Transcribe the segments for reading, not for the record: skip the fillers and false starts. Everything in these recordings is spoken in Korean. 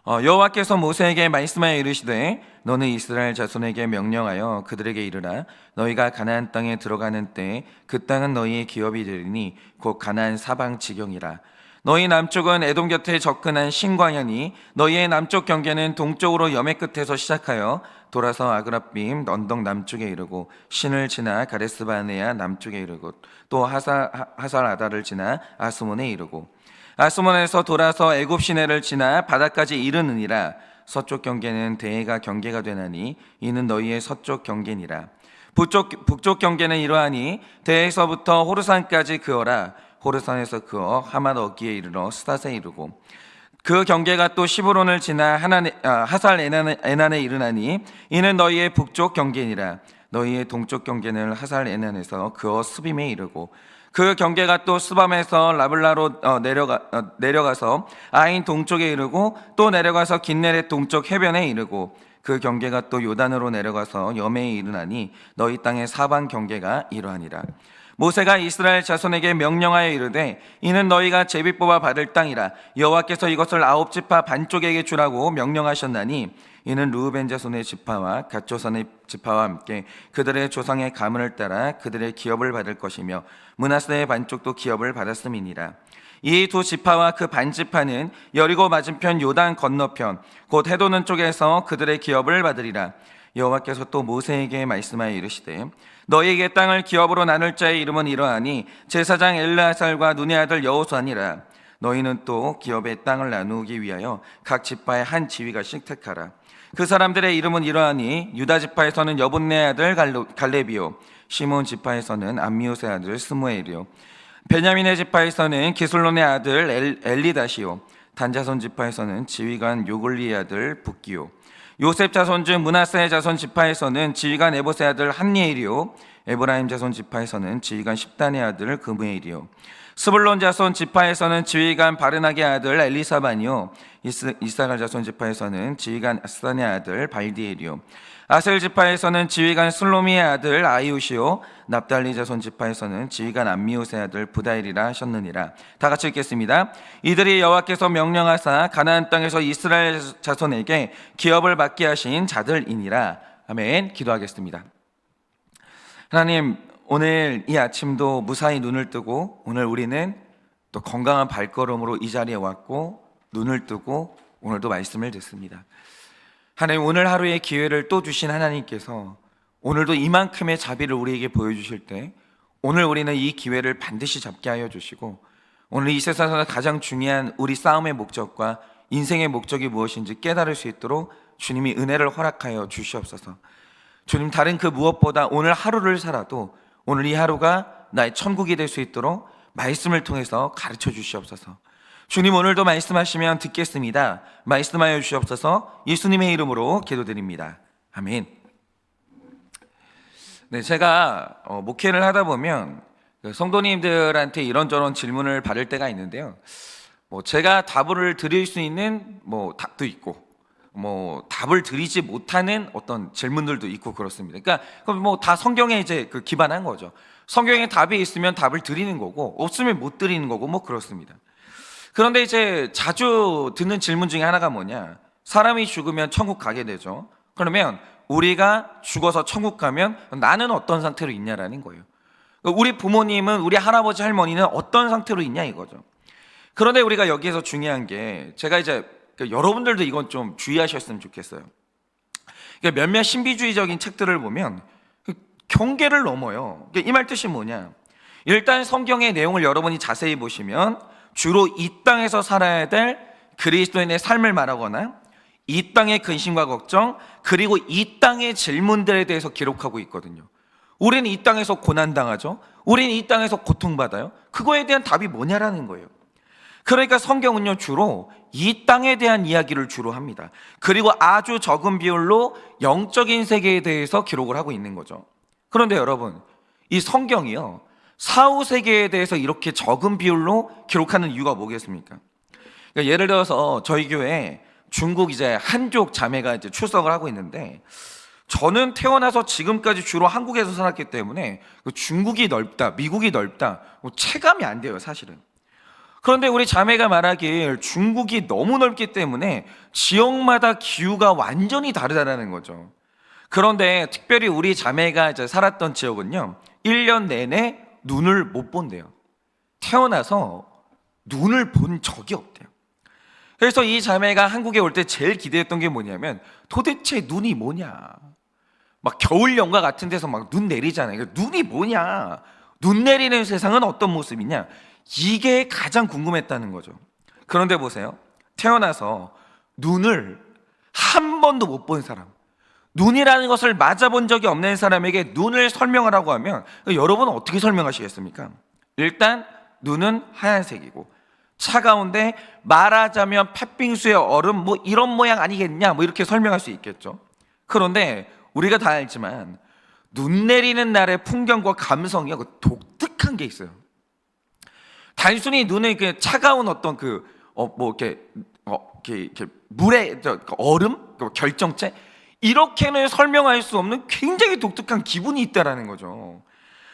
여호와께서 모세에게 말씀하여 이르시되 너는 이스라엘 자손에게 명령하여 그들에게 이르라. 너희가 가나안 땅에 들어가는 때에 그 땅은 너희의 기업이 되리니 곧 가나안 사방 지경이라. 너희 남쪽은 에돔 곁에 접근한 신광야니 너희의 남쪽 경계는 동쪽으로 여매 끝에서 시작하여 돌아서 아그라빔 언덕 남쪽에 이르고 신을 지나 가데스바네아 남쪽에 이르고 또 하살 아다를 지나 아스몬에 이르고 아스몬에서 돌아서 애굽 시내를 지나 바다까지 이르느니라. 서쪽 경계는 대해가 경계가 되나니 이는 너희의 서쪽 경계니라. 북쪽 경계는 이러하니 대해서부터 호르산까지 그어라. 호르산에서 그어 하맛 어기에 이르러 스닷에 이르고 그 경계가 또 시브론을 지나 하살 에난에 이르나니 이는 너희의 북쪽 경계니라. 너희의 동쪽 경계는 하살 에난에서 그어 스빔에 이르고 그 경계가 또 스밤에서 라블라로 내려가서 아인 동쪽에 이르고 또 내려가서 긴네렛 동쪽 해변에 이르고 그 경계가 또 요단으로 내려가서 여매에 이르나니 너희 땅의 사방 경계가 이러하니라. 모세가 이스라엘 자손에게 명령하여 이르되 이는 너희가 제비 뽑아 받을 땅이라. 여호와께서 이것을 아홉 지파 반쪽에게 주라고 명령하셨나니 이는 르우벤 자손의 지파와 갓 조선의 지파와 함께 그들의 조상의 가문을 따라 그들의 기업을 받을 것이며 므낫세의 반쪽도 기업을 받았음이니라. 이 두 지파와 그 반지파는 여리고 맞은편 요단 건너편 곧 해도는 쪽에서 그들의 기업을 받으리라. 여호와께서 또 모세에게 말씀하여 이르시되 너희에게 땅을 기업으로 나눌 자의 이름은 이러하니 제사장 엘르아살과 눈의 아들 여호수아니라. 너희는 또 기업의 땅을 나누기 위하여 각 지파의 한 지휘가씩 택하라. 그 사람들의 이름은 이러하니 유다 지파에서는 여분네 아들 갈렙이요 시몬 지파에서는 암미우스의 아들 스무엘이요 베냐민의 지파에서는 기술론의 아들 엘리다시요 단 자손 지파에서는 지휘관 요글리의 아들 붓기요 요셉 자손 중 므낫세의 자손 지파에서는 지휘관 에봇의 아들 한니엘이요 에브라임 자손 지파에서는 지휘관 십단의 아들 그무엘이요 스불론 자손 지파에서는 지휘관 바르나게 아들 엘리사반이요 이사갈 자손 지파에서는 지휘관 아스단의 아들 발디엘이요 아셀 지파에서는 지휘관 슬로미의 아들 아이웃이요 납달리 자손 지파에서는 지휘관 암미웃의 아들 부다일이라 하셨느니라. 다 같이 읽겠습니다. 이들이 여호와께서 명령하사 가나안 땅에서 이스라엘 자손에게 기업을 받게 하신 자들이니라. 아멘. 기도하겠습니다. 하나님, 오늘 이 아침도 무사히 눈을 뜨고 오늘 우리는 또 건강한 발걸음으로 이 자리에 왔고 눈을 뜨고 오늘도 말씀을 듣습니다. 하나님, 오늘 하루의 기회를 또 주신 하나님께서 오늘도 이만큼의 자비를 우리에게 보여주실 때 오늘 우리는 이 기회를 반드시 잡게 하여 주시고 오늘 이 세상에서 가장 중요한 우리 싸움의 목적과 인생의 목적이 무엇인지 깨달을 수 있도록 주님이 은혜를 허락하여 주시옵소서. 주님, 다른 그 무엇보다 오늘 하루를 살아도 오늘 이 하루가 나의 천국이 될 수 있도록 말씀을 통해서 가르쳐 주시옵소서. 주님, 오늘도 말씀하시면 듣겠습니다. 말씀하여 주시옵소서. 예수님의 이름으로 기도드립니다. 아멘. 네, 제가 목회를 하다 보면 성도님들한테 이런저런 질문을 받을 때가 있는데요. 제가 답을 드릴 수 있는 답도 있고 답을 드리지 못하는 어떤 질문들도 있고 그렇습니다. 그러니까 다 성경에 이제 기반한 거죠. 성경에 답이 있으면 답을 드리는 거고 없으면 못 드리는 거고 그렇습니다. 그런데 이제 자주 듣는 질문 중에 하나가 뭐냐? 사람이 죽으면 천국 가게 되죠. 그러면 우리가 죽어서 천국 가면 나는 어떤 상태로 있냐라는 거예요. 우리 부모님은, 우리 할아버지 할머니는 어떤 상태로 있냐 이거죠. 그런데 우리가 여기에서 중요한 게 제가 이제 여러분들도 이건 좀 주의하셨으면 좋겠어요. 몇몇 신비주의적인 책들을 보면 경계를 넘어요. 이 말 뜻이 뭐냐? 일단 성경의 내용을 여러분이 자세히 보시면 주로 이 땅에서 살아야 될 그리스도인의 삶을 말하거나 이 땅의 근심과 걱정 그리고 이 땅의 질문들에 대해서 기록하고 있거든요. 우리는 이 땅에서 고난당하죠. 우리는 이 땅에서 고통받아요. 그거에 대한 답이 뭐냐라는 거예요. 그러니까 성경은요 주로 이 땅에 대한 이야기를 주로 합니다. 그리고 아주 적은 비율로 영적인 세계에 대해서 기록을 하고 있는 거죠. 그런데 여러분, 이 성경이요 사후 세계에 대해서 이렇게 적은 비율로 기록하는 이유가 뭐겠습니까? 그러니까 예를 들어서 저희 교회에 중국 이제 한족 자매가 이제 출석을 하고 있는데 저는 태어나서 지금까지 주로 한국에서 살았기 때문에 중국이 넓다, 미국이 넓다 체감이 안 돼요, 사실은. 그런데 우리 자매가 말하길 중국이 너무 넓기 때문에 지역마다 기후가 완전히 다르다는 거죠. 그런데 특별히 우리 자매가 이제 살았던 지역은요, 1년 내내 눈을 못 본대요. 태어나서 눈을 본 적이 없대요. 그래서 이 자매가 한국에 올 때 제일 기대했던 게 뭐냐면, 도대체 눈이 뭐냐, 막 겨울 연가 같은 데서 막 눈 내리잖아요. 눈이 뭐냐, 눈 내리는 세상은 어떤 모습이냐, 이게 가장 궁금했다는 거죠. 그런데 보세요, 태어나서 눈을 한 번도 못 본 사람, 눈이라는 것을 맞아본 적이 없는 사람에게 눈을 설명하라고 하면 여러분은 어떻게 설명하시겠습니까? 일단 눈은 하얀색이고 차가운데 말하자면 팥빙수의 얼음 뭐 이런 모양 아니겠냐, 뭐 이렇게 설명할 수 있겠죠. 그런데 우리가 다 알지만 눈 내리는 날의 풍경과 감성이 독특한 게 있어요. 단순히 눈의 그 차가운 어떤 이렇게 물의 얼음, 결정체, 이렇게는 설명할 수 없는 굉장히 독특한 기분이 있다라는 거죠.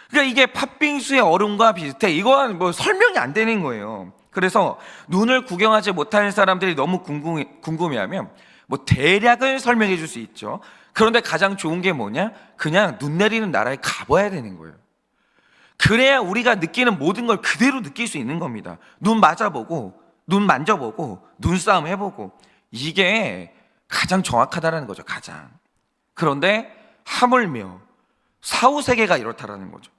그러니까 이게 팥빙수의 얼음과 비슷해. 이건 뭐 설명이 안 되는 거예요. 그래서 눈을 구경하지 못하는 사람들이 너무 궁금해하면 뭐 대략을 설명해 줄 수 있죠. 그런데 가장 좋은 게 뭐냐? 그냥 눈 내리는 나라에 가봐야 되는 거예요. 그래야 우리가 느끼는 모든 걸 그대로 느낄 수 있는 겁니다. 눈 맞아보고, 눈 만져보고, 눈싸움 해보고, 이게 가장 정확하다는 거죠, 가장. 그런데 하물며 사후세계가 이렇다라는 거죠.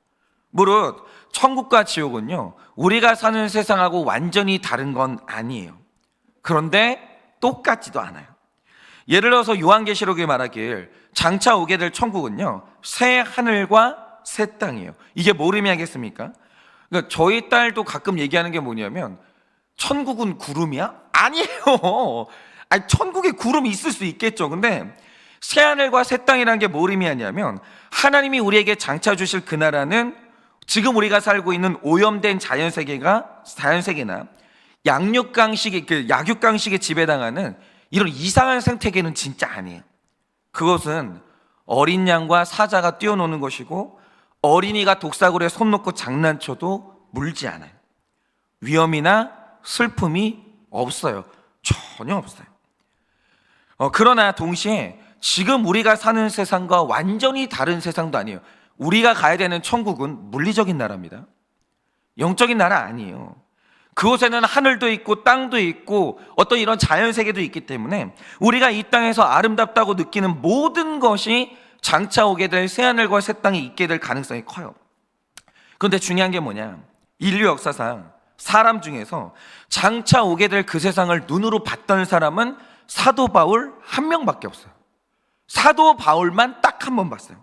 무릇 천국과 지옥은요, 우리가 사는 세상하고 완전히 다른 건 아니에요. 그런데 똑같지도 않아요. 예를 들어서 요한계시록에 말하길 장차 오게 될 천국은요, 새 하늘과 새 땅이에요. 이게 뭘 의미하겠습니까? 그러니까 저희 딸도 가끔 얘기하는 게 뭐냐면, 천국은 구름이야? 아니에요. 아니, 천국에 구름이 있을 수 있겠죠. 근데 새하늘과 새 땅이라는 게 뭘 의미하냐면, 하나님이 우리에게 장차 주실 그 나라는 지금 우리가 살고 있는 오염된 자연세계나 약육강식에 지배당하는 이런 이상한 생태계는 진짜 아니에요. 그것은 어린 양과 사자가 뛰어노는 것이고, 어린이가 독사굴에 손 놓고 장난쳐도 물지 않아요. 위험이나 슬픔이 없어요. 전혀 없어요. 그러나 동시에 지금 우리가 사는 세상과 완전히 다른 세상도 아니에요. 우리가 가야 되는 천국은 물리적인 나라입니다. 영적인 나라 아니에요. 그곳에는 하늘도 있고 땅도 있고 어떤 이런 자연세계도 있기 때문에 우리가 이 땅에서 아름답다고 느끼는 모든 것이 장차 오게 될 새하늘과 새 땅에 있게 될 가능성이 커요. 그런데 중요한 게 뭐냐, 인류 역사상 사람 중에서 장차 오게 될 그 세상을 눈으로 봤던 사람은 사도 바울 한 명밖에 없어요. 사도 바울만 딱 한 번 봤어요.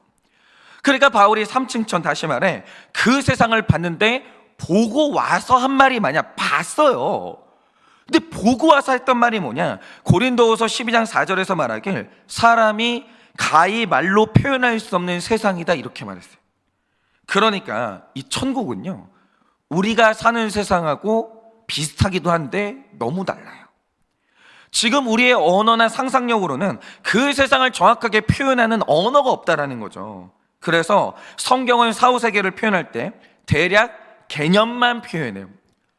그러니까 바울이 3층천, 다시 말해 그 세상을 봤는데 보고 와서 한 말이 뭐냐, 봤어요. 근데 보고 와서 했던 말이 뭐냐, 고린도후서 12장 4절에서 말하길 사람이 가히 말로 표현할 수 없는 세상이다, 이렇게 말했어요. 그러니까 이 천국은요, 우리가 사는 세상하고 비슷하기도 한데 너무 달라요. 지금 우리의 언어나 상상력으로는 그 세상을 정확하게 표현하는 언어가 없다라는 거죠. 그래서 성경은 사후세계를 표현할 때 대략 개념만 표현해요.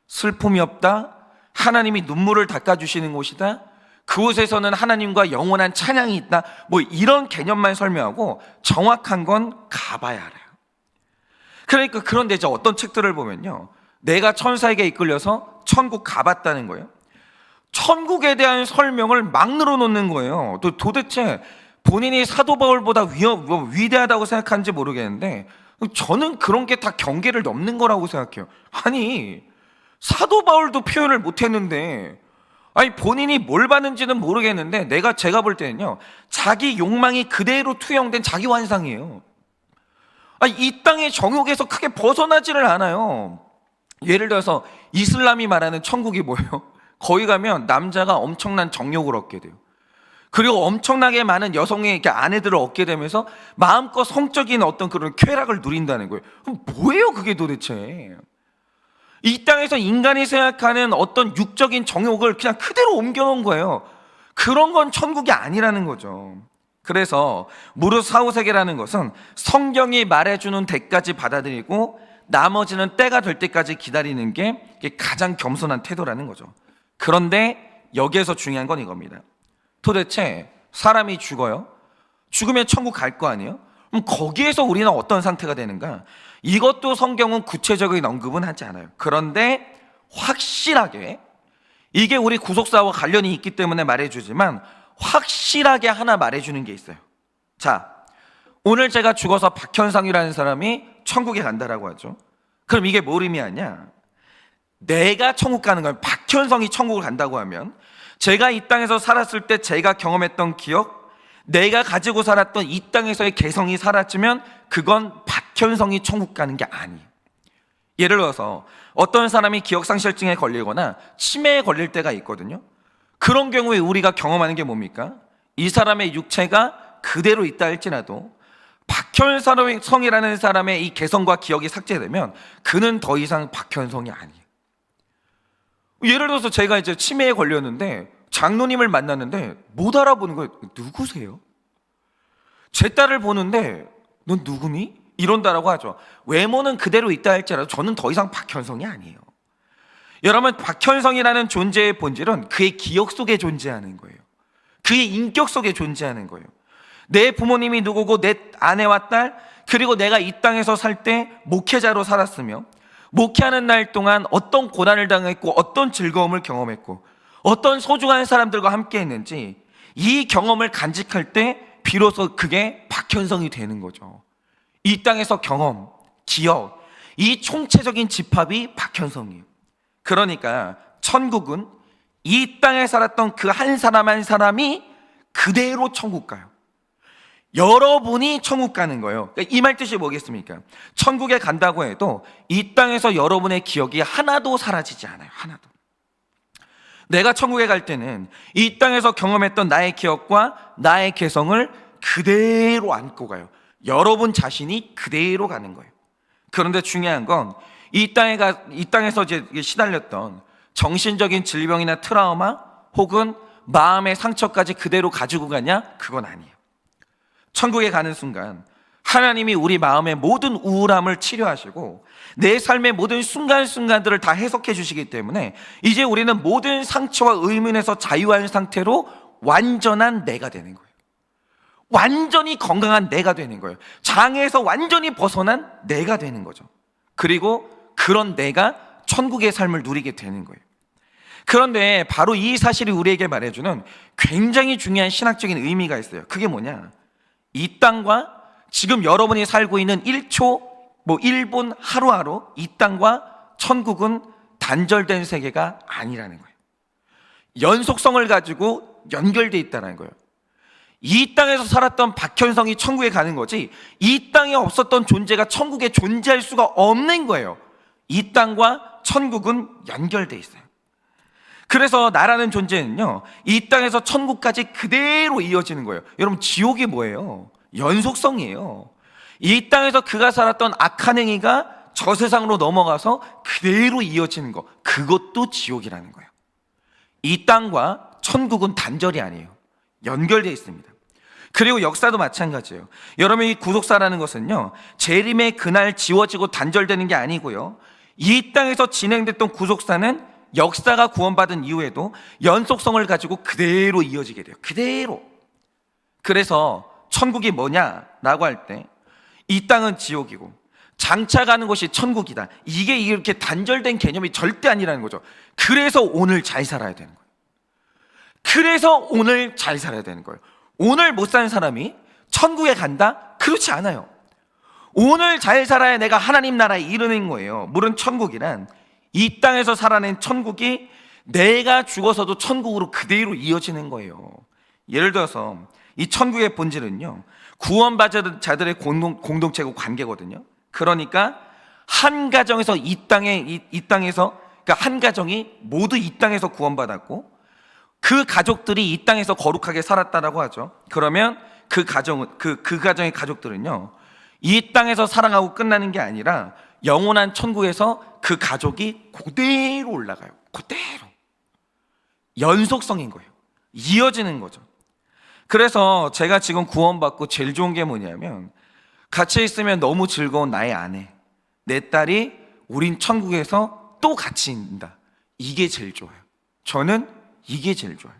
슬픔이 없다, 하나님이 눈물을 닦아주시는 곳이다, 그곳에서는 하나님과 영원한 찬양이 있다, 뭐 이런 개념만 설명하고 정확한 건 가봐야 알아요. 그러니까 그런데 이제 어떤 책들을 보면요, 내가 천사에게 이끌려서 천국 가봤다는 거예요. 천국에 대한 설명을 막 늘어놓는 거예요. 또 도대체 본인이 사도 바울보다 위대하다고 생각하는지 모르겠는데 저는 그런 게 다 경계를 넘는 거라고 생각해요. 아니, 사도 바울도 표현을 못했는데, 아니 본인이 뭘 봤는지는 모르겠는데 제가 볼 때는요, 자기 욕망이 그대로 투영된 자기 환상이에요. 아니, 이 땅의 정욕에서 크게 벗어나지를 않아요. 예를 들어서 이슬람이 말하는 천국이 뭐예요? 거기 가면 남자가 엄청난 정욕을 얻게 돼요. 그리고 엄청나게 많은 여성의 아내들을 얻게 되면서 마음껏 성적인 어떤 그런 쾌락을 누린다는 거예요. 그럼 뭐예요 그게 도대체? 이 땅에서 인간이 생각하는 어떤 육적인 정욕을 그냥 그대로 옮겨놓은 거예요. 그런 건 천국이 아니라는 거죠. 그래서 무릇 사후세계라는 것은 성경이 말해주는 데까지 받아들이고 나머지는 때가 될 때까지 기다리는 게 가장 겸손한 태도라는 거죠. 그런데 여기에서 중요한 건 이겁니다. 도대체 사람이 죽어요? 죽으면 천국 갈 거 아니에요? 그럼 거기에서 우리는 어떤 상태가 되는가? 이것도 성경은 구체적인 언급은 하지 않아요. 그런데 확실하게, 이게 우리 구속사와 관련이 있기 때문에 말해주지만 확실하게 하나 말해주는 게 있어요. 자, 오늘 제가 죽어서 박현상이라는 사람이 천국에 간다라고 하죠. 그럼 이게 뭘 의미하냐? 내가 천국 가는 거예요. 박현성이 천국을 간다고 하면 제가 이 땅에서 살았을 때 제가 경험했던 기억, 내가 가지고 살았던 이 땅에서의 개성이 사라지면 그건 박현성이 천국 가는 게 아니에요. 예를 들어서 어떤 사람이 기억상실증에 걸리거나 치매에 걸릴 때가 있거든요. 그런 경우에 우리가 경험하는 게 뭡니까? 이 사람의 육체가 그대로 있다 할지라도 박현성이라는 사람의 이 개성과 기억이 삭제되면 그는 더 이상 박현성이 아니에요. 예를 들어서 제가 이제 치매에 걸렸는데 장로님을 만났는데 못 알아보는 거예요. 누구세요? 제 딸을 보는데 넌 누구니? 이런다라고 하죠. 외모는 그대로 있다 할지라도 저는 더 이상 박현성이 아니에요. 여러분, 박현성이라는 존재의 본질은 그의 기억 속에 존재하는 거예요. 그의 인격 속에 존재하는 거예요. 내 부모님이 누구고 내 아내와 딸, 그리고 내가 이 땅에서 살 때 목회자로 살았으며 목회하는 날 동안 어떤 고난을 당했고 어떤 즐거움을 경험했고 어떤 소중한 사람들과 함께 했는지 이 경험을 간직할 때 비로소 그게 박현성이 되는 거죠. 이 땅에서 경험, 기억, 이 총체적인 집합이 박현성이에요. 그러니까 천국은 이 땅에 살았던 그 한 사람 한 사람이 그대로 천국 가요. 여러분이 천국 가는 거예요. 그러니까 이 말 뜻이 뭐겠습니까? 천국에 간다고 해도 이 땅에서 여러분의 기억이 하나도 사라지지 않아요. 하나도. 내가 천국에 갈 때는 이 땅에서 경험했던 나의 기억과 나의 개성을 그대로 안고 가요. 여러분 자신이 그대로 가는 거예요. 그런데 중요한 건 이 땅에서 이제 시달렸던 정신적인 질병이나 트라우마 혹은 마음의 상처까지 그대로 가지고 가냐? 그건 아니에요. 천국에 가는 순간 하나님이 우리 마음의 모든 우울함을 치료하시고 내 삶의 모든 순간순간들을 다 해석해 주시기 때문에 이제 우리는 모든 상처와 의문에서 자유한 상태로 완전한 내가 되는 거예요. 완전히 건강한 내가 되는 거예요. 장애에서 완전히 벗어난 내가 되는 거죠. 그리고 그런 내가 천국의 삶을 누리게 되는 거예요. 그런데 바로 이 사실이 우리에게 말해주는 굉장히 중요한 신학적인 의미가 있어요. 그게 뭐냐? 이 땅과 지금 여러분이 살고 있는 1초, 1분 하루하루 이 땅과 천국은 단절된 세계가 아니라는 거예요. 연속성을 가지고 연결되어 있다는 거예요. 이 땅에서 살았던 박현성이 천국에 가는 거지 이 땅에 없었던 존재가 천국에 존재할 수가 없는 거예요. 이 땅과 천국은 연결되어 있어요. 그래서 나라는 존재는요, 이 땅에서 천국까지 그대로 이어지는 거예요. 여러분, 지옥이 뭐예요? 연속성이에요. 이 땅에서 그가 살았던 악한 행위가 저 세상으로 넘어가서 그대로 이어지는 거, 그것도 지옥이라는 거예요. 이 땅과 천국은 단절이 아니에요. 연결되어 있습니다. 그리고 역사도 마찬가지예요. 여러분, 이 구속사라는 것은요, 재림의 그날 지워지고 단절되는 게 아니고요, 이 땅에서 진행됐던 구속사는 역사가 구원받은 이후에도 연속성을 가지고 그대로 이어지게 돼요. 그대로. 그래서 천국이 뭐냐라고 할 때 이 땅은 지옥이고 장차 가는 곳이 천국이다. 이게 이렇게 단절된 개념이 절대 아니라는 거죠. 그래서 오늘 잘 살아야 되는 거예요. 그래서 오늘 잘 살아야 되는 거예요. 오늘 못 사는 사람이 천국에 간다? 그렇지 않아요. 오늘 잘 살아야 내가 하나님 나라에 이르는 거예요. 물론 천국이란 이 땅에서 살아낸 천국이 내가 죽어서도 천국으로 그대로 이어지는 거예요. 예를 들어서 이 천국의 본질은요, 구원받은 자들의 공동체고 관계거든요. 그러니까 한 가정에서 이 땅에서 그러니까 한 가정이 모두 이 땅에서 구원받았고 그 가족들이 이 땅에서 거룩하게 살았다라고 하죠. 그러면 그 가정의 가족들은요, 이 땅에서 사랑하고 끝나는 게 아니라 영원한 천국에서 그 가족이 그대로 올라가요. 그대로. 연속성인 거예요. 이어지는 거죠. 그래서 제가 지금 구원받고 제일 좋은 게 뭐냐면 같이 있으면 너무 즐거운 나의 아내, 내 딸이 우린 천국에서 또 같이 있는다. 이게 제일 좋아요. 저는 이게 제일 좋아요.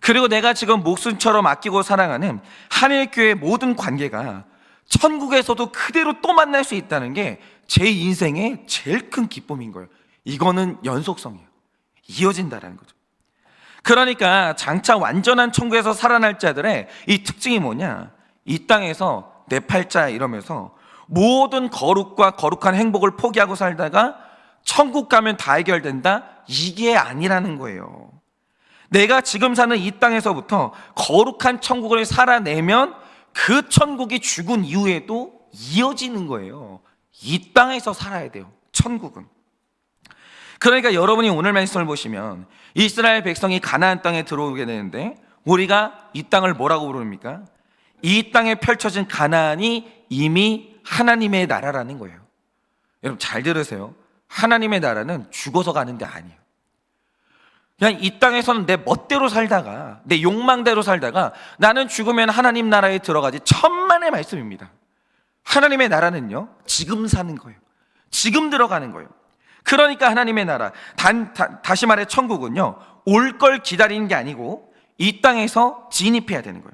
그리고 내가 지금 목숨처럼 아끼고 사랑하는 하늘교회 모든 관계가 천국에서도 그대로 또 만날 수 있다는 게 제 인생의 제일 큰 기쁨인 거예요. 이거는 연속성이에요. 이어진다라는 거죠. 그러니까 장차 완전한 천국에서 살아날 자들의 이 특징이 뭐냐, 이 땅에서 내 팔자 이러면서 모든 거룩과 거룩한 행복을 포기하고 살다가 천국 가면 다 해결된다? 이게 아니라는 거예요. 내가 지금 사는 이 땅에서부터 거룩한 천국을 살아내면 그 천국이 죽은 이후에도 이어지는 거예요. 이 땅에서 살아야 돼요, 천국은. 그러니까 여러분이 오늘 말씀을 보시면 이스라엘 백성이 가나안 땅에 들어오게 되는데 우리가 이 땅을 뭐라고 부릅니까? 이 땅에 펼쳐진 가나안이 이미 하나님의 나라라는 거예요. 여러분 잘 들으세요. 하나님의 나라는 죽어서 가는 데 아니에요. 그냥 이 땅에서는 내 멋대로 살다가, 내 욕망대로 살다가 나는 죽으면 하나님 나라에 들어가지, 천만의 말씀입니다. 하나님의 나라는요, 지금 사는 거예요. 지금 들어가는 거예요. 그러니까 하나님의 나라, 다시 말해 천국은요, 올 걸 기다리는 게 아니고 이 땅에서 진입해야 되는 거예요.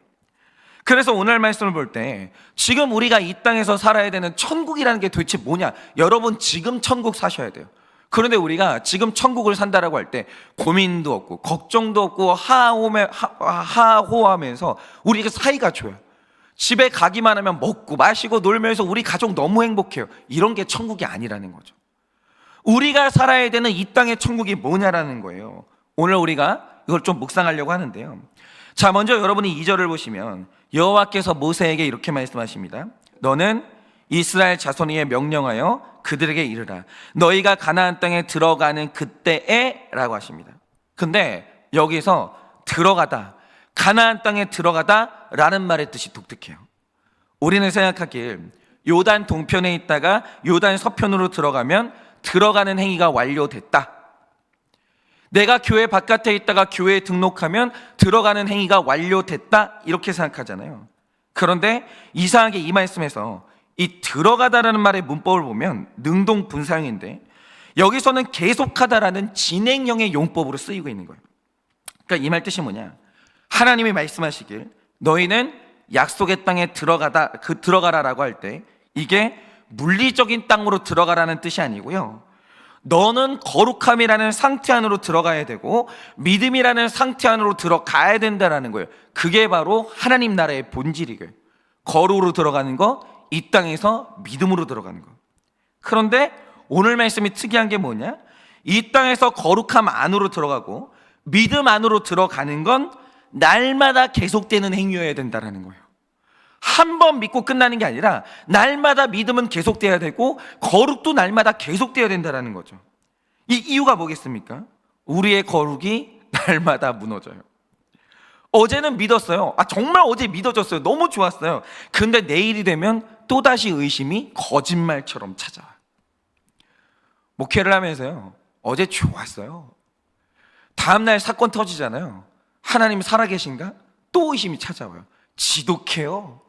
그래서 오늘 말씀을 볼 때 지금 우리가 이 땅에서 살아야 되는 천국이라는 게 도대체 뭐냐? 여러분 지금 천국 사셔야 돼요. 그런데 우리가 지금 천국을 산다라고 할 때 고민도 없고 걱정도 없고 하호하면서 우리가 사이가 좋아요. 집에 가기만 하면 먹고 마시고 놀면서 우리 가족 너무 행복해요. 이런 게 천국이 아니라는 거죠. 우리가 살아야 되는 이 땅의 천국이 뭐냐라는 거예요. 오늘 우리가 이걸 좀 묵상하려고 하는데요. 자, 먼저 여러분이 2절을 보시면 여호와께서 모세에게 이렇게 말씀하십니다. 너는 이스라엘 자손 위에 명령하여 그들에게 이르라. 너희가 가나안 땅에 들어가는 그때에 라고 하십니다. 근데 여기서 들어가다, 가나안 땅에 들어가다 라는 말의 뜻이 독특해요. 우리는 생각하길 요단 동편에 있다가 요단 서편으로 들어가면 들어가는 행위가 완료됐다. 내가 교회 바깥에 있다가 교회에 등록하면 들어가는 행위가 완료됐다, 이렇게 생각하잖아요. 그런데 이상하게 이 말씀에서 이 들어가다라는 말의 문법을 보면 능동분사형인데 여기서는 계속하다라는 진행형의 용법으로 쓰이고 있는 거예요. 그러니까 이 말 뜻이 뭐냐, 하나님이 말씀하시길 너희는 약속의 땅에 들어가라라고 할 때 이게 물리적인 땅으로 들어가라는 뜻이 아니고요, 너는 거룩함이라는 상태 안으로 들어가야 되고 믿음이라는 상태 안으로 들어가야 된다라는 거예요. 그게 바로 하나님 나라의 본질이고요. 거룩으로 들어가는 거, 이 땅에서 믿음으로 들어가는 거. 그런데 오늘 말씀이 특이한 게 뭐냐, 이 땅에서 거룩함 안으로 들어가고 믿음 안으로 들어가는 건 날마다 계속되는 행위여야 된다라는 거예요. 한 번 믿고 끝나는 게 아니라 날마다 믿음은 계속돼야 되고 거룩도 날마다 계속돼야 된다는 거죠. 이 이유가 뭐겠습니까? 우리의 거룩이 날마다 무너져요. 어제는 믿었어요. 정말 어제 믿어졌어요. 너무 좋았어요. 근데 내일이 되면 또다시 의심이 거짓말처럼 찾아와요. 목회를 하면서요, 어제 좋았어요. 다음날 사건 터지잖아요. 하나님 살아계신가? 또 의심이 찾아와요. 지독해요.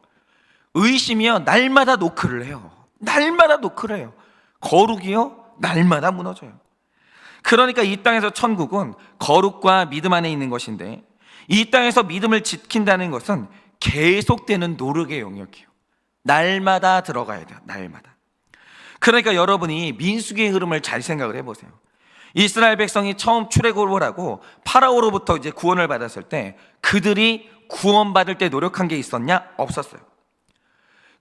의심이요, 날마다 노크를 해요. 날마다 노크를 해요. 거룩이요, 날마다 무너져요. 그러니까 이 땅에서 천국은 거룩과 믿음 안에 있는 것인데 이 땅에서 믿음을 지킨다는 것은 계속되는 노력의 영역이에요. 날마다 들어가야 돼요. 날마다. 그러니까 여러분이 민수기의 흐름을 잘 생각을 해보세요. 이스라엘 백성이 처음 출애굽을 하고 파라오로부터 이제 구원을 받았을 때 그들이 구원받을 때 노력한 게 있었냐? 없었어요.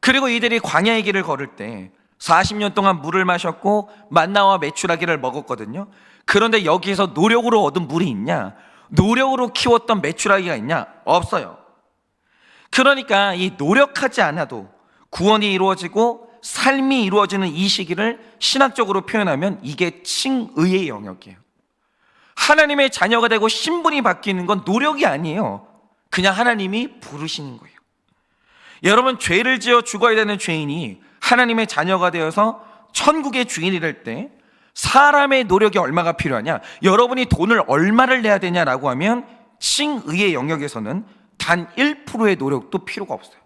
그리고 이들이 광야의 길을 걸을 때 40년 동안 물을 마셨고 만나와 메추라기를 먹었거든요. 그런데 여기에서 노력으로 얻은 물이 있냐? 노력으로 키웠던 메추라기가 있냐? 없어요. 그러니까 이 노력하지 않아도 구원이 이루어지고 삶이 이루어지는 이 시기를 신학적으로 표현하면 이게 칭의의 영역이에요. 하나님의 자녀가 되고 신분이 바뀌는 건 노력이 아니에요. 그냥 하나님이 부르시는 거예요. 여러분, 죄를 지어 죽어야 되는 죄인이 하나님의 자녀가 되어서 천국의 주인이 될 때 사람의 노력이 얼마가 필요하냐, 여러분이 돈을 얼마를 내야 되냐라고 하면 칭의의 영역에서는 단 1%의 노력도 필요가 없어요.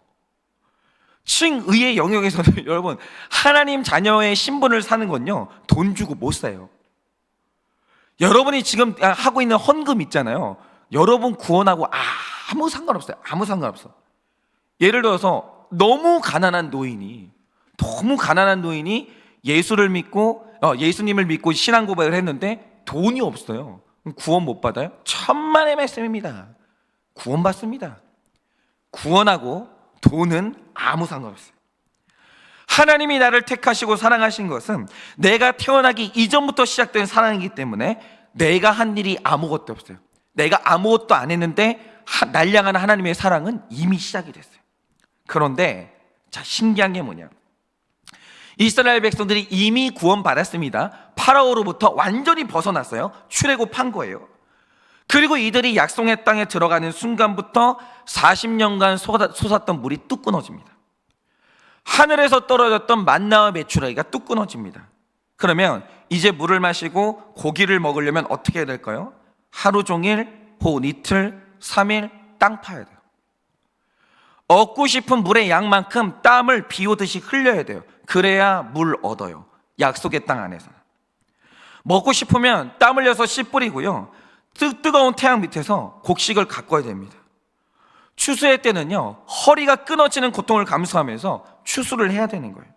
칭의의 영역에서는 여러분, 하나님 자녀의 신분을 사는 건요, 돈 주고 못 사요. 여러분이 지금 하고 있는 헌금 있잖아요. 여러분 구원하고 아무 상관없어요. 아무 상관없어. 예를 들어서 너무 가난한 노인이 예수님을 믿고 신앙 고백을 했는데 돈이 없어요. 그럼 구원 못 받아요? 천만의 말씀입니다. 구원 받습니다. 구원하고 돈은 아무 상관없어요. 하나님이 나를 택하시고 사랑하신 것은 내가 태어나기 이전부터 시작된 사랑이기 때문에 내가 한 일이 아무것도 없어요. 내가 아무것도 안 했는데 날량한 하나님의 사랑은 이미 시작이 됐어요. 그런데 자, 신기한 게 뭐냐, 이스라엘 백성들이 이미 구원받았습니다. 파라오로부터 완전히 벗어났어요. 출애굽한 거예요. 그리고 이들이 약속의 땅에 들어가는 순간부터 40년간 솟았던 물이 뚝 끊어집니다. 하늘에서 떨어졌던 만나와 메추라기가 뚝 끊어집니다. 그러면 이제 물을 마시고 고기를 먹으려면 어떻게 해야 될까요? 하루 종일, 혹은 이틀, 3일 땅 파야 돼요. 얻고 싶은 물의 양만큼 땀을 비 오듯이 흘려야 돼요. 그래야 물 얻어요. 약속의 땅 안에서. 먹고 싶으면 땀 흘려서 씨 뿌리고요, 뜨거운 태양 밑에서 곡식을 가꿔야 됩니다. 추수의 때는요, 허리가 끊어지는 고통을 감수하면서 추수를 해야 되는 거예요.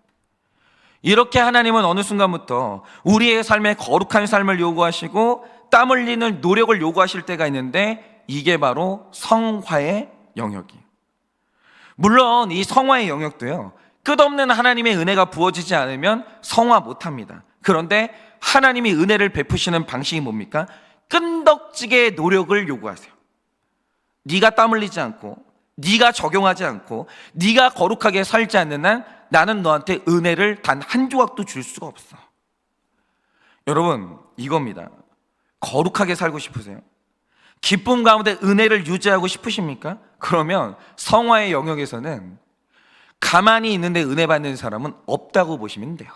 이렇게 하나님은 어느 순간부터 우리의 삶에 거룩한 삶을 요구하시고 땀 흘리는 노력을 요구하실 때가 있는데, 이게 바로 성화의 영역이에요. 물론 이 성화의 영역도요, 끝없는 하나님의 은혜가 부어지지 않으면 성화 못합니다. 그런데 하나님이 은혜를 베푸시는 방식이 뭡니까? 끈덕지게 노력을 요구하세요. 네가 땀 흘리지 않고, 네가 적용하지 않고, 네가 거룩하게 살지 않는 한 나는 너한테 은혜를 단 한 조각도 줄 수가 없어. 여러분, 이겁니다. 거룩하게 살고 싶으세요? 기쁨 가운데 은혜를 유지하고 싶으십니까? 그러면 성화의 영역에서는 가만히 있는데 은혜 받는 사람은 없다고 보시면 돼요.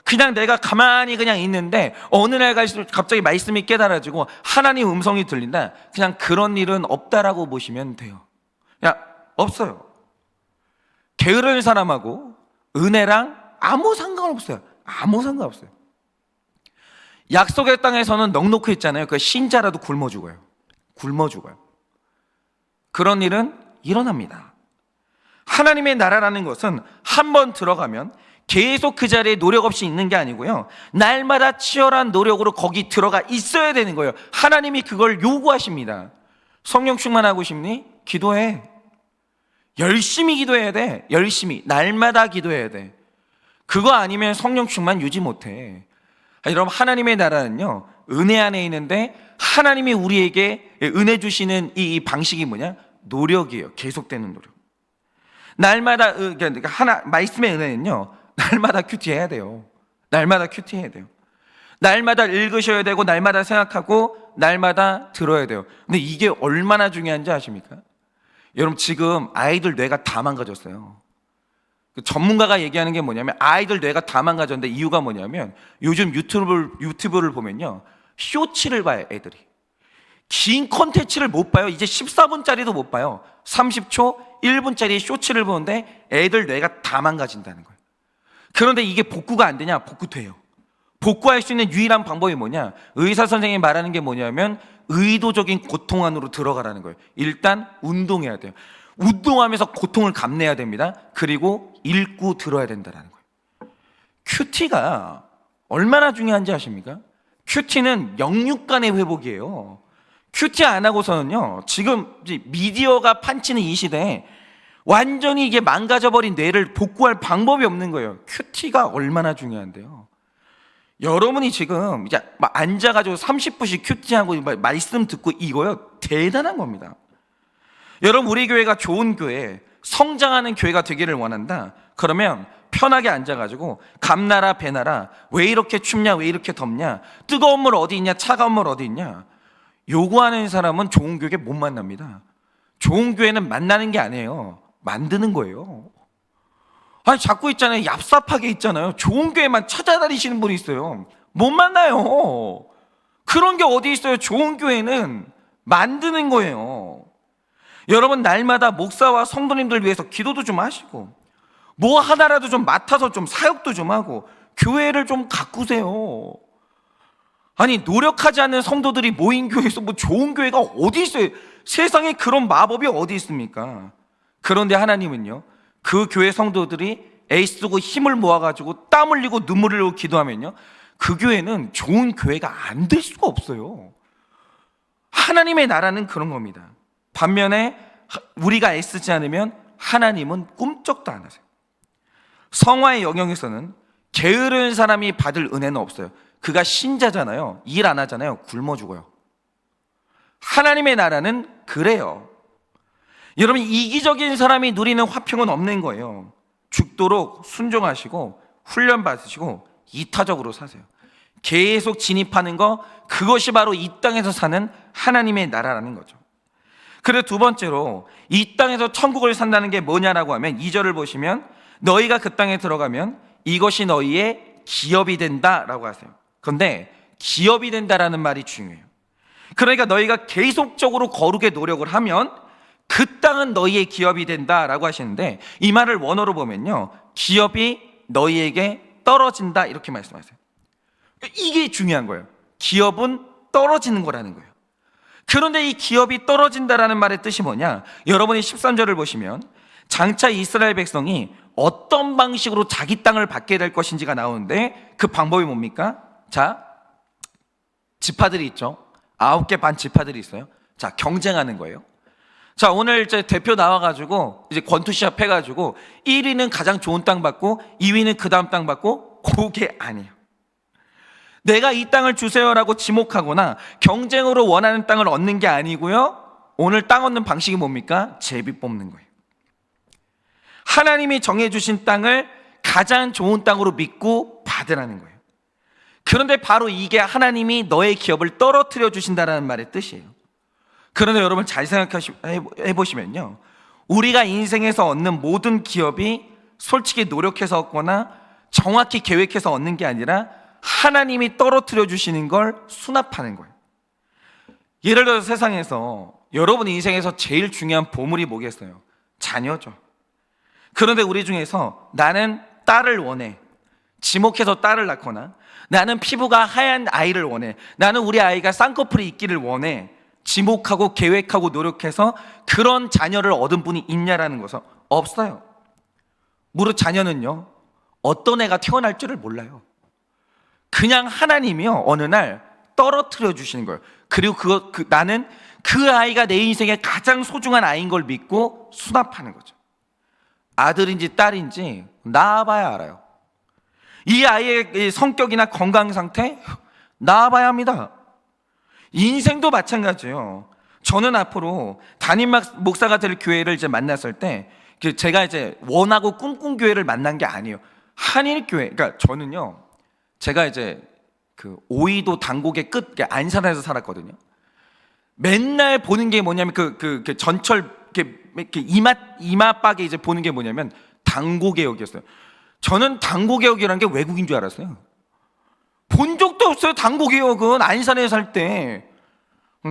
그냥 내가 가만히 그냥 있는데 어느 날 갈수록 갑자기 말씀이 깨달아지고 하나님 음성이 들린다, 그냥 그런 일은 없다라고 보시면 돼요. 그냥 없어요. 게으른 사람하고 은혜랑 아무 상관없어요. 아무 상관없어요. 약속의 땅에서는 넉넉히 있잖아요. 그 신자라도 굶어 죽어요. 굶어 죽어요. 그런 일은 일어납니다. 하나님의 나라라는 것은 한번 들어가면 계속 그 자리에 노력 없이 있는 게 아니고요, 날마다 치열한 노력으로 거기 들어가 있어야 되는 거예요. 하나님이 그걸 요구하십니다. 성령 충만하고 싶니? 기도해. 열심히 기도해야 돼. 열심히 날마다 기도해야 돼. 그거 아니면 성령 충만 유지 못해. 여러분, 하나님의 나라는요, 은혜 안에 있는데 하나님이 우리에게 은혜 주시는 이 방식이 뭐냐? 노력이에요. 계속되는 노력. 날마다 말씀의 은혜는요, 날마다 큐티해야 돼요. 날마다 큐티해야 돼요. 날마다 읽으셔야 되고, 날마다 생각하고, 날마다 들어야 돼요. 근데 이게 얼마나 중요한지 아십니까? 여러분, 지금 아이들 뇌가 다 망가졌어요. 전문가가 얘기하는 게 뭐냐면, 아이들 뇌가 다 망가졌는데 이유가 뭐냐면, 요즘 유튜브를 보면요, 쇼츠를 봐요. 애들이 긴 콘텐츠를 못 봐요. 이제 14분짜리도 못 봐요. 30초, 1분짜리 쇼츠를 보는데 애들 뇌가 다 망가진다는 거예요. 그런데 이게 복구가 안 되냐? 복구돼요. 복구할 수 있는 유일한 방법이 뭐냐? 의사 선생님이 말하는 게 뭐냐면, 의도적인 고통 안으로 들어가라는 거예요. 일단 운동해야 돼요. 운동하면서 고통을 감내해야 됩니다. 그리고 읽고 들어야 된다는 거예요. 큐티가 얼마나 중요한지 아십니까? 큐티는 영육간의 회복이에요. 큐티 안 하고서는요, 지금 미디어가 판치는 이 시대에 완전히 이게 망가져버린 뇌를 복구할 방법이 없는 거예요. 큐티가 얼마나 중요한데요. 여러분이 지금 이제 앉아가지고 30분씩 큐티하고 말씀 듣고 이거요, 대단한 겁니다. 여러분, 우리 교회가 좋은 교회, 성장하는 교회가 되기를 원한다. 그러면 편하게 앉아가지고 감나라 배나라, 왜 이렇게 춥냐, 왜 이렇게 덥냐, 뜨거운 물 어디 있냐, 차가운 물 어디 있냐, 요구하는 사람은 좋은 교회 못 만납니다. 좋은 교회는 만나는 게 아니에요. 만드는 거예요. 아니, 자꾸 있잖아요. 얍삽하게 있잖아요. 좋은 교회만 찾아다니시는 분이 있어요. 못 만나요. 그런 게 어디 있어요. 좋은 교회는 만드는 거예요. 여러분, 날마다 목사와 성도님들 위해서 기도도 좀 하시고 뭐 하나라도 좀 맡아서 좀 사역도 좀 하고 교회를 좀 가꾸세요. 아니, 노력하지 않는 성도들이 모인 교회에서 뭐 좋은 교회가 어디 있어요? 세상에 그런 마법이 어디 있습니까? 그런데 하나님은요, 그 교회 성도들이 애쓰고 힘을 모아가지고 땀 흘리고 눈물 흘리고 기도하면요, 그 교회는 좋은 교회가 안 될 수가 없어요. 하나님의 나라는 그런 겁니다. 반면에 우리가 애쓰지 않으면 하나님은 꿈쩍도 안 하세요. 성화의 영역에서는 게으른 사람이 받을 은혜는 없어요. 그가 신자잖아요. 일 안 하잖아요. 굶어 죽어요. 하나님의 나라는 그래요. 여러분, 이기적인 사람이 누리는 화평은 없는 거예요. 죽도록 순종하시고 훈련 받으시고 이타적으로 사세요. 계속 진입하는 거, 그것이 바로 이 땅에서 사는 하나님의 나라라는 거죠. 그리고 두 번째로 이 땅에서 천국을 산다는 게 뭐냐라고 하면 2절을 보시면 너희가 그 땅에 들어가면 이것이 너희의 기업이 된다라고 하세요. 그런데 기업이 된다라는 말이 중요해요. 그러니까 너희가 계속적으로 거룩의 노력을 하면 그 땅은 너희의 기업이 된다라고 하시는데, 이 말을 원어로 보면요, 기업이 너희에게 떨어진다 이렇게 말씀하세요. 이게 중요한 거예요. 기업은 떨어지는 거라는 거예요. 그런데 이 기업이 떨어진다라는 말의 뜻이 뭐냐? 여러분이 13절을 보시면 장차 이스라엘 백성이 어떤 방식으로 자기 땅을 받게 될 것인지가 나오는데, 그 방법이 뭡니까? 자, 지파들이 있죠. 9개 반 지파들이 있어요. 자, 경쟁하는 거예요. 자, 오늘 이제 대표 나와가지고 이제 권투 시합 해가지고 1위는 가장 좋은 땅 받고 2위는 그 다음 땅 받고, 그게 아니에요. 내가 이 땅을 주세요라고 지목하거나 경쟁으로 원하는 땅을 얻는 게 아니고요, 오늘 땅 얻는 방식이 뭡니까? 제비 뽑는 거예요. 하나님이 정해주신 땅을 가장 좋은 땅으로 믿고 받으라는 거예요. 그런데 바로 이게 하나님이 너의 기업을 떨어뜨려 주신다는 말의 뜻이에요. 그런데 여러분, 잘 생각해보시면요, 우리가 인생에서 얻는 모든 기업이 솔직히 노력해서 얻거나 정확히 계획해서 얻는 게 아니라 하나님이 떨어뜨려 주시는 걸 수납하는 거예요. 예를 들어서 세상에서 여러분 인생에서 제일 중요한 보물이 뭐겠어요? 자녀죠. 그런데 우리 중에서 나는 딸을 원해, 지목해서 딸을 낳거나 나는 피부가 하얀 아이를 원해, 나는 우리 아이가 쌍꺼풀이 있기를 원해, 지목하고 계획하고 노력해서 그런 자녀를 얻은 분이 있냐라는 것은 없어요. 무릇 자녀는요, 어떤 애가 태어날 줄을 몰라요. 그냥 하나님이요, 어느 날 떨어뜨려 주시는 거예요. 그리고 나는 그 아이가 내 인생의 가장 소중한 아이인 걸 믿고 수납하는 거죠. 아들인지 딸인지 낳아봐야 알아요. 이 아이의 성격이나 건강 상태 낳아봐야 합니다. 인생도 마찬가지예요. 저는 앞으로 담임 목사가 될 교회를 이제 만났을 때, 제가 이제 원하고 꿈꾼 교회를 만난 게 아니에요. 한일교회. 그러니까 저는요, 제가 이제 그 오이도 당곡의 끝, 안산에서 살았거든요. 맨날 보는 게 뭐냐면 그 전철 이렇게 이마박에 이제 보는 게 뭐냐면 당고개역이었어요. 저는 당고개역이라는 게 외국인 줄 알았어요. 본 적도 없어요. 당고개역은 안산에 살 때.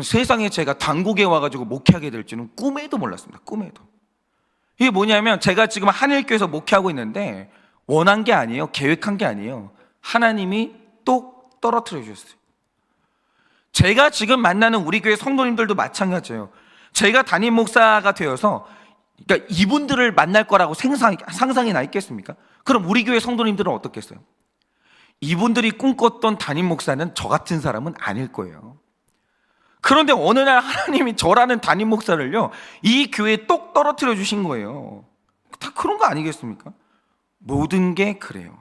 세상에 제가 당고개에 와가지고 목회하게 될 줄은 꿈에도 몰랐습니다. 꿈에도. 이게 뭐냐면 제가 지금 한일교회에서 목회하고 있는데 원한 게 아니에요. 계획한 게 아니에요. 하나님이 똑 떨어뜨려 주셨어요. 제가 지금 만나는 우리 교회 성도님들도 마찬가지예요. 제가 담임 목사가 되어서, 그러니까 이분들을 만날 거라고 상상이나 있겠습니까? 그럼 우리 교회 성도님들은 어떻겠어요? 이분들이 꿈꿨던 담임 목사는 저 같은 사람은 아닐 거예요. 그런데 어느 날 하나님이 저라는 담임 목사를요, 이 교회에 똑 떨어뜨려 주신 거예요. 다 그런 거 아니겠습니까? 모든 게 그래요.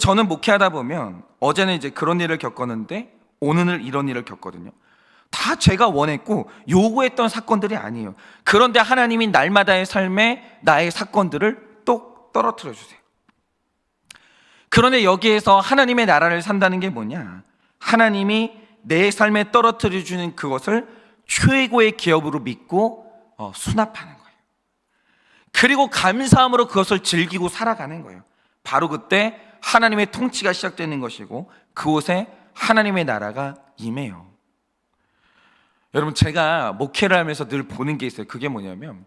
저는 목회하다 보면 어제는 이제 그런 일을 겪었는데 오늘은 이런 일을 겪거든요. 다 제가 원했고 요구했던 사건들이 아니에요. 그런데 하나님이 날마다의 삶에 나의 사건들을 똑 떨어뜨려 주세요. 그런데 여기에서 하나님의 나라를 산다는 게 뭐냐? 하나님이 내 삶에 떨어뜨려 주는 그것을 최고의 기업으로 믿고 수납하는 거예요. 그리고 감사함으로 그것을 즐기고 살아가는 거예요. 바로 그때 하나님의 통치가 시작되는 것이고 그곳에 하나님의 나라가 임해요. 여러분, 제가 목회를 하면서 늘 보는 게 있어요. 그게 뭐냐면,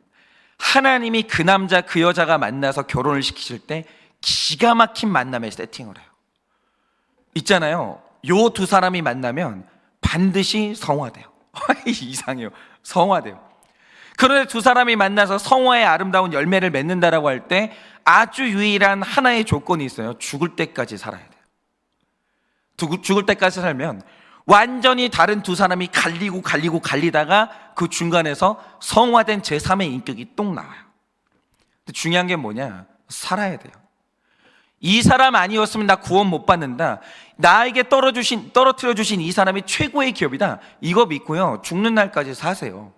하나님이 그 남자 그 여자가 만나서 결혼을 시키실 때 기가 막힌 만남의 세팅을 해요. 있잖아요, 요 두 사람이 만나면 반드시 성화돼요. 이상해요. 성화돼요. 그런데 두 사람이 만나서 성화의 아름다운 열매를 맺는다라고 할 때 아주 유일한 하나의 조건이 있어요. 죽을 때까지 살아야 돼요. 죽을 때까지 살면 완전히 다른 두 사람이 갈리다가 그 중간에서 성화된 제3의 인격이 똑 나와요. 근데 중요한 게 뭐냐? 살아야 돼요. 이 사람 아니었으면 나 구원 못 받는다, 나에게 떨어뜨려 주신 이 사람이 최고의 기업이다, 이거 믿고요 죽는 날까지 사세요.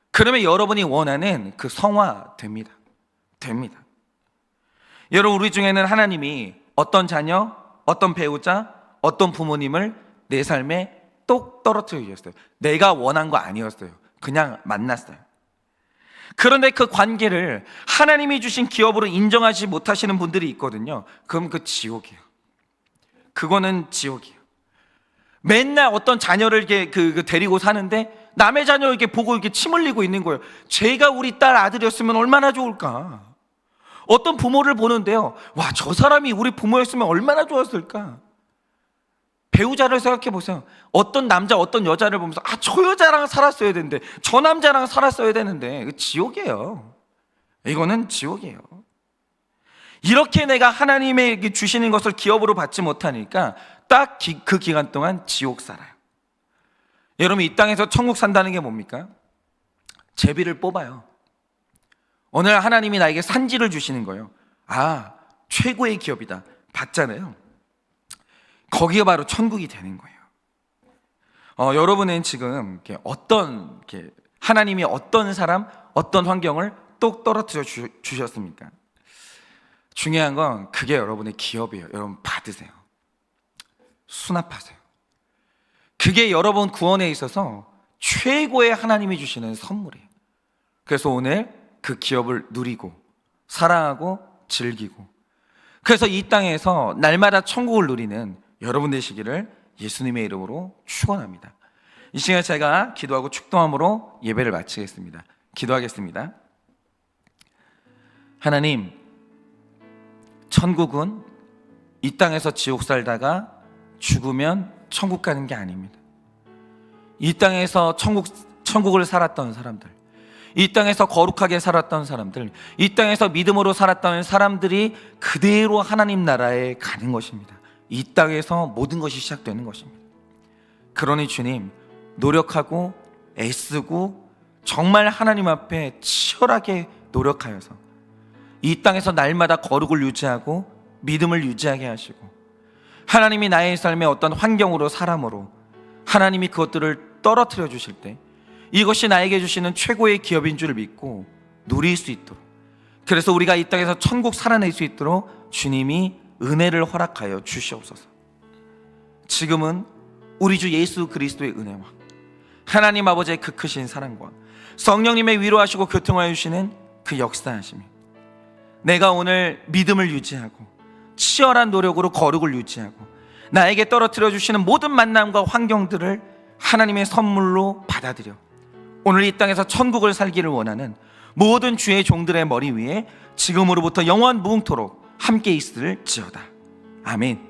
그러면 여러분이 원하는 그 성화 됩니다. 여러분, 우리 중에는 하나님이 어떤 자녀, 어떤 배우자, 어떤 부모님을 내 삶에 똑 떨어뜨려 주셨어요. 내가 원한 거 아니었어요. 그냥 만났어요. 그런데 그 관계를 하나님이 주신 기업으로 인정하지 못하시는 분들이 있거든요. 그럼 그 지옥이에요. 그거는 지옥이에요. 맨날 어떤 자녀를 이렇게 데리고 사는데 남의 자녀 이렇게 보고 이렇게 침 흘리고 있는 거예요. 제가 우리 딸 아들이었으면 얼마나 좋을까. 어떤 부모를 보는데요, 와, 저 사람이 우리 부모였으면 얼마나 좋았을까. 배우자를 생각해 보세요. 어떤 남자, 어떤 여자를 보면서 저 여자랑 살았어야 되는데, 저 남자랑 살았어야 되는데, 이거 지옥이에요. 이거는 지옥이에요. 이렇게 내가 하나님에게 주시는 것을 기업으로 받지 못하니까 딱 그 기간 동안 지옥 살아요. 여러분, 이 땅에서 천국 산다는 게 뭡니까? 제비를 뽑아요. 오늘 하나님이 나에게 산지를 주시는 거예요. 최고의 기업이다, 받잖아요. 거기가 바로 천국이 되는 거예요. 여러분은 지금 하나님이 어떤 사람, 어떤 환경을 똑 떨어뜨려 주셨습니까? 중요한 건 그게 여러분의 기업이에요. 여러분, 받으세요. 수납하세요. 그게 여러분 구원에 있어서 최고의 하나님이 주시는 선물이에요. 그래서 오늘 그 기업을 누리고 사랑하고 즐기고, 그래서 이 땅에서 날마다 천국을 누리는 여러분 되시기를 예수님의 이름으로 축원합니다. 이 시간에 제가 기도하고 축도함으로 예배를 마치겠습니다. 기도하겠습니다. 하나님, 천국은 이 땅에서 지옥 살다가 죽으면 천국 가는 게 아닙니다. 이 땅에서 천국을 살았던 사람들, 이 땅에서 거룩하게 살았던 사람들, 이 땅에서 믿음으로 살았던 사람들이 그대로 하나님 나라에 가는 것입니다. 이 땅에서 모든 것이 시작되는 것입니다. 그러니 주님, 노력하고 애쓰고 정말 하나님 앞에 치열하게 노력하여서 이 땅에서 날마다 거룩을 유지하고 믿음을 유지하게 하시고, 하나님이 나의 삶에 어떤 환경으로 사람으로 하나님이 그것들을 떨어뜨려 주실 때 이것이 나에게 주시는 최고의 기업인 줄 믿고 누릴 수 있도록, 그래서 우리가 이 땅에서 천국 살아낼 수 있도록 주님이 은혜를 허락하여 주시옵소서. 지금은 우리 주 예수 그리스도의 은혜와 하나님 아버지의 그 크신 사랑과 성령님의 위로하시고 교통하여 주시는 그 역사하심이 내가 오늘 믿음을 유지하고 치열한 노력으로 거룩을 유지하고 나에게 떨어뜨려 주시는 모든 만남과 환경들을 하나님의 선물로 받아들여 오늘 이 땅에서 천국을 살기를 원하는 모든 주의 종들의 머리 위에 지금으로부터 영원 무궁토록 함께 있을지어다. 아멘.